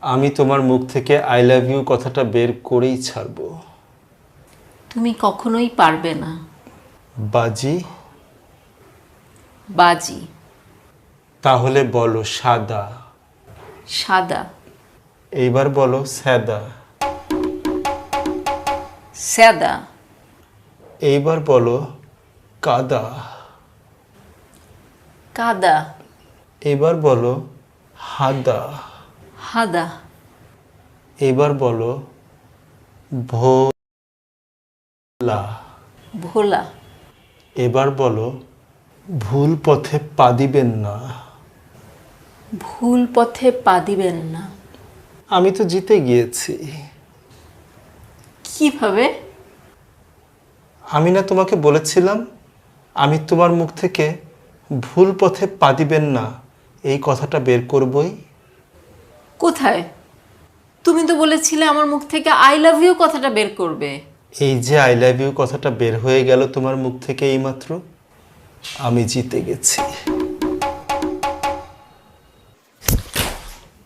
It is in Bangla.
আমি তোমার মুখ থেকে আই লাভ ইউ কথাটা বের করেই ছাড়বো। তুমি কখনোই পারবে না। বাজি? বাজি। তাহলে বলো সাদা। সাদা। এইবার বলো স্যাদা। স্যাদা। এইবার বলো কাদা। কাদা। এবার বলো হাদা। হাদা। এবার বলো ভোলা। ভোলা। এবার বলো ভুল পথে পা দিবেন না। ভুল পথে পা দিবেন না। আমি তো জিতে গিয়েছি। কিভাবে? আমি না তোমাকে বলেছিলাম আমি তোমার মুখ থেকে ভুল পথে পা দিবেন না এই কথাটা বের করবই। কোথায়? তুমি তো বলেছিলে আমার মুখ থেকে আই লাভ ইউ কথাটা বের করবে। এই যে আই লাভ ইউ কথাটা বের হয়ে গেল তোমার মুখ থেকে এইমাত্র। আমি জিতে গেছি।